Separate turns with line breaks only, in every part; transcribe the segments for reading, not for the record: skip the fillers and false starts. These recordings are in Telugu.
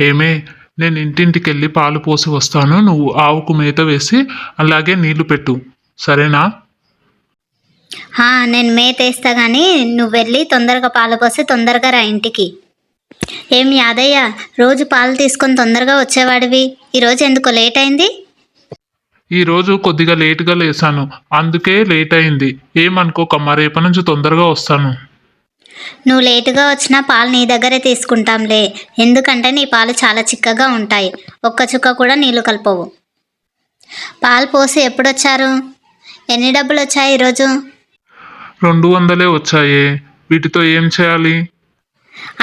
ఏమే, నేను ఇంటింటికెళ్ళి పాలు పోసి వస్తాను. నువ్వు ఆవుకు మేత వేసి అలాగే నీళ్లు పెట్టు, సరేనా?
నేను మేతేస్తా కానీ నువ్వు వెళ్ళి తొందరగా పాలు పోసి తొందరగా రా ఇంటికి. ఏం యాదయ్య, రోజు పాలు తీసుకొని తొందరగా వచ్చేవాడివి, ఈరోజు ఎందుకో లేట్ అయింది?
ఈరోజు కొద్దిగా లేటుగా లేసాను, అందుకే లేట్ అయింది. ఏమనుకోకమ్మా, రేపటి నుంచి తొందరగా వస్తాను.
నువ్వు లేటుగా వచ్చినా పాలు నీ దగ్గరే తీసుకుంటాంలే, ఎందుకంటే నీ పాలు చాలా చిక్కగా ఉంటాయి, ఒక్క చుక్క కూడా నీళ్లు కలపవు. పాలు పోసి ఎప్పుడొచ్చారు? ఎన్ని డబ్బులు వచ్చాయి ఈరోజు?
200 వచ్చాయే, వీటితో ఏం చేయాలి?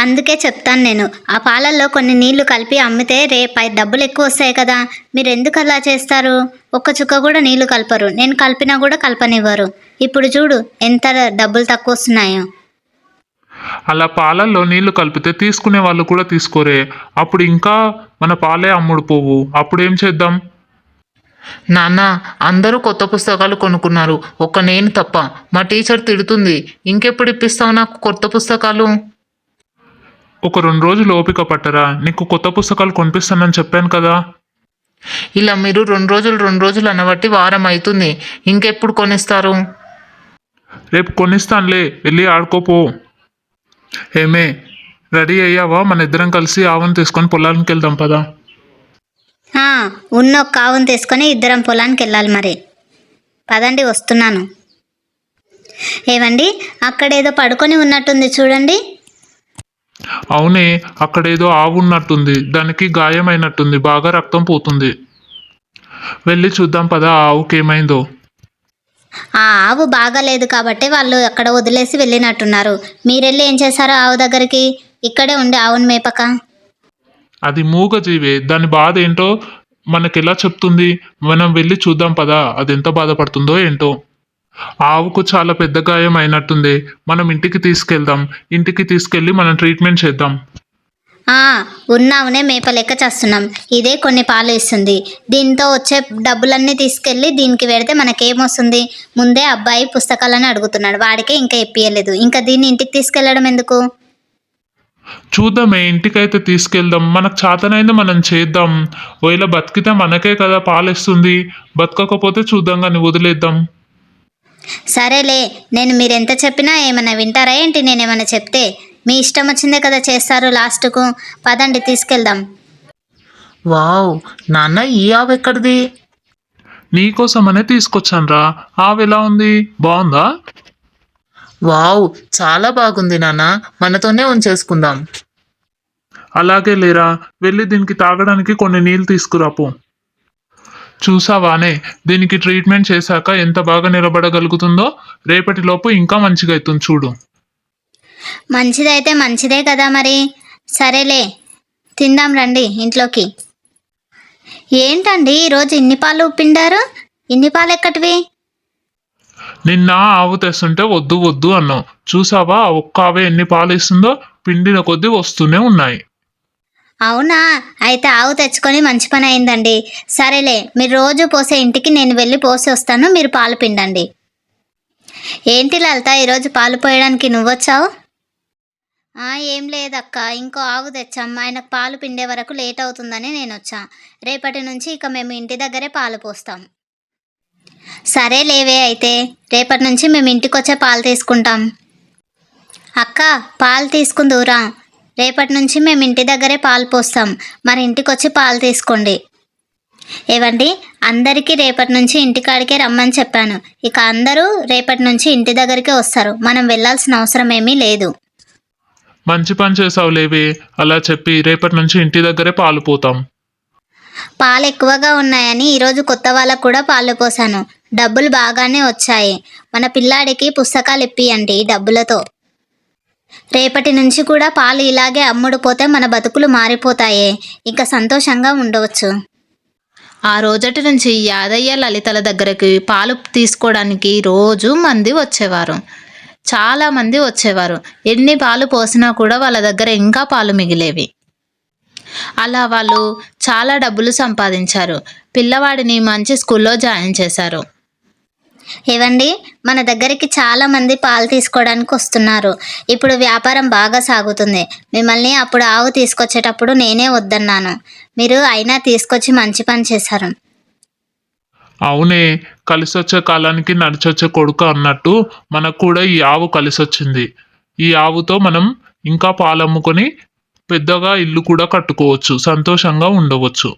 అందుకే చెప్తాను నేను, ఆ పాలల్లో కొన్ని నీళ్లు కలిపి అమ్మితే రేపు డబ్బులు ఎక్కువ వస్తాయి కదా. మీరు ఎందుకు అలా చేస్తారు? ఒక్క చుక్క కూడా నీళ్లు కలపరు, నేను కలిపినా కూడా కలపనివ్వరు. ఇప్పుడు చూడు ఎంత డబ్బులు తక్కువ వస్తున్నాయో.
అలా పాలల్లో నీళ్లు కలిపితే తీసుకునే వాళ్ళు కూడా తీసుకోరే, అప్పుడు ఇంకా మన పాలే అమ్ముడు పోవు. అప్పుడేం చేద్దాం?
నాన్న, అందరూ కొత్త పుస్తకాలు కొనుక్కున్నారు, ఒక్క నేను తప్ప. మా టీచర్ తిడుతుంది. ఇంకెప్పుడు ఇప్పిస్తావు నాకు కొత్త పుస్తకాలు?
ఒక 2 రోజులు ఓపిక పట్టరా, నీకు కొత్త పుస్తకాలు కొనిపిస్తానని చెప్పాను కదా.
ఇలా మీరు 2 రోజులు అనబట్టి వారం అవుతుంది. ఇంకెప్పుడు కొనిస్తారు?
రేపు కొనిస్తానులే, వెళ్ళి ఆడుకోపో. ఏమే, రెడీ అయ్యావా? మన ఇద్దరం కలిసి ఆవును తీసుకొని పొలానికి వెళ్దాం పదా.
ఉన్న ఒక ఆవును తీసుకొని ఇద్దరం పొలానికి వెళ్ళాలి మరి. పదండి, వస్తున్నాను. ఏవండి, అక్కడేదో పడుకొని ఉన్నట్టుంది చూడండి.
అవునే, అక్కడేదో ఆవు ఉన్నట్టుంది, దానికి గాయమైనట్టుంది, బాగా రక్తం పోతుంది. వెళ్ళి చూద్దాం పదా, ఆ ఆవుకి ఏమైందో.
ఆ ఆవు బాగాలేదు కాబట్టి వాళ్ళు అక్కడ వదిలేసి వెళ్ళినట్టున్నారు. మీరెళ్ళి ఏం చేశారో ఆవు దగ్గరికి? ఇక్కడే ఉండి ఆవును మేపక.
అది మూగజీవే, దాని బాధ ఏంటో మనకెలా చెప్తుంది? మనం వెళ్ళి చూద్దాం పదా, అది ఎంత బాధపడుతుందో ఏంటో. ఆవుకు చాలా పెద్ద గాయం అయినట్టుంది, మనం ఇంటికి తీసుకెళ్దాం. ఇంటికి తీసుకెళ్ళి మనం ట్రీట్మెంట్ చేద్దాం.
ఉన్నావునే మేపలేక చేస్తున్నాం, ఇదే కొన్ని పాలు ఇస్తుంది. దీంతో వచ్చే డబ్బులన్నీ తీసుకెళ్ళి దీనికి పెడితే మనకేమొస్తుంది? ముందే అబ్బాయి పుస్తకాలని అడుగుతున్నాడు, వాడికే ఇంకా ఇప్పియలేదు, ఇంకా దీన్ని ఇంటికి తీసుకెళ్ళడం ఎందుకు?
చూద్దామే, ఇంటికైతే తీసుకెళ్దాం. మనకు చేతనైంది మనం చేద్దాం. ఒకవేళ బతికితే మనకే కదా పాలిస్తుంది, బతకకపోతే చూద్దాం కానీ వదిలేద్దాం.
సరేలే, నేను మీరెంత చెప్పినా ఏమైనా వింటారా ఏంటి? నేనేమైనా చెప్తే మీ ఇష్టం వచ్చిందే కదా చేస్తారు లాస్ట్కు. పదండి, తీసుకెళ్దాం.
వావ్, నాన్న, ఈ ఆవు ఎక్కడిది?
నీకోసమనే తీసుకొచ్చానురా. ఆవు ఎలా ఉంది, బాగుందా?
వావ్, చాలా బాగుంది నాన్న, మనతోనే ఉంచేసుకుందాం.
అలాగే లేరా, వెళ్ళి దీనికి తాగడానికి కొన్ని నీళ్ళు తీసుకురాపో. చూసావానే, దీనికి ట్రీట్మెంట్ చేశాక ఎంత బాగా నిలబడగలుగుతుందో. రేపటిలోపు ఇంకా మంచిగా అవుతుంది చూడు.
మంచిదైతే మంచిదే కదా మరి. సరేలే, తిందాం రండి ఇంట్లోకి. ఏంటండి ఈరోజు ఇన్ని పాలు పిండారు? ఇన్ని పాలు ఎక్కటివి?
నిన్న ఆవు తెస్తుంటే వద్దు వద్దు అన్నావు, చూసావా ఒక్క ఆవే ఎన్ని పాలు ఇస్తుందో. పిండిన కొద్దీ వస్తూనే ఉన్నాయి.
అవునా, అయితే ఆవు తెచ్చుకొని మంచి పని అయిందండి. సరేలే, మీరు రోజు పోసే ఇంటికి నేను వెళ్ళి పోసి వస్తాను, మీరు పాలు పిండండి. ఏంటి లలిత, ఈరోజు పాలు పోయడానికి నువ్వొచ్చావు? ఏం లేదక్క, ఇంకో ఆవు తెచ్చాం, ఆయనకు పాలు పిండే వరకు లేట్ అవుతుందని నేను వచ్చా. రేపటి నుంచి ఇక మేము ఇంటి దగ్గరే పాలు పోస్తాం. సరే లేవే, అయితే రేపటి నుంచి మేము ఇంటికొచ్చే పాలు తీసుకుంటాం. అక్క, పాలు తీసుకుందురా, రేపటి నుంచి మేము ఇంటి దగ్గరే పాలు పోస్తాం, మరి ఇంటికి వచ్చి పాలు తీసుకోండి. ఏవండి, అందరికీ రేపటి నుంచి ఇంటికాడికే రమ్మని చెప్పాను. ఇక అందరూ రేపటి నుంచి ఇంటి దగ్గరికే వస్తారు, మనం వెళ్ళాల్సిన అవసరం ఏమీ లేదు.
మంచి పని చేసావు లేవే, అలా చెప్పి రేపటి నుంచి ఇంటి దగ్గరే పాలు పోతాం.
పాలు ఎక్కువగా ఉన్నాయని ఈరోజు కొత్త వాళ్ళకు కూడా పాలు పోసాను, డబ్బులు బాగానే వచ్చాయి. మన పిల్లాడికి పుస్తకాలు ఇప్పియండి ఈ డబ్బులతో. రేపటి నుంచి కూడా పాలు ఇలాగే అమ్ముడు పోతే మన బతుకులు మారిపోతాయే, ఇంకా సంతోషంగా ఉండవచ్చు.
ఆ రోజటి నుంచి యాదయ్య లలితల దగ్గరికి పాలు తీసుకోవడానికి రోజు మంది వచ్చేవారు, చాలా మంది వచ్చేవారు. ఎన్ని పాలు పోసినా కూడా వాళ్ళ దగ్గర ఇంకా పాలు మిగిలేవి. అలా వాళ్ళు చాలా డబ్బులు సంపాదించారు. పిల్లవాడిని మంచి స్కూల్లో జాయిన్ చేశారు.
ఏవండి, మన దగ్గరికి చాలా మంది పాలు తీసుకోవడానికి వస్తున్నారు. ఇప్పుడు వ్యాపారం బాగా సాగుతుంది. మిమ్మల్ని అప్పుడు ఆవు తీసుకొచ్చేటప్పుడు నేనే వద్దన్నాను. మీరు అయినా తీసుకొచ్చి మంచి పని చేశారు.
అవునే, కలిసొచ్చే కాలానికి నడిచొచ్చే కొడుకు అన్నట్టు మనకు కూడా ఈ ఆవు కలిసొచ్చింది. ఈ ఆవుతో మనం ఇంకా పాలు అమ్ముకొని పెద్దగా ఇల్లు కూడా కట్టుకోవచ్చు, సంతోషంగా ఉండవచ్చు.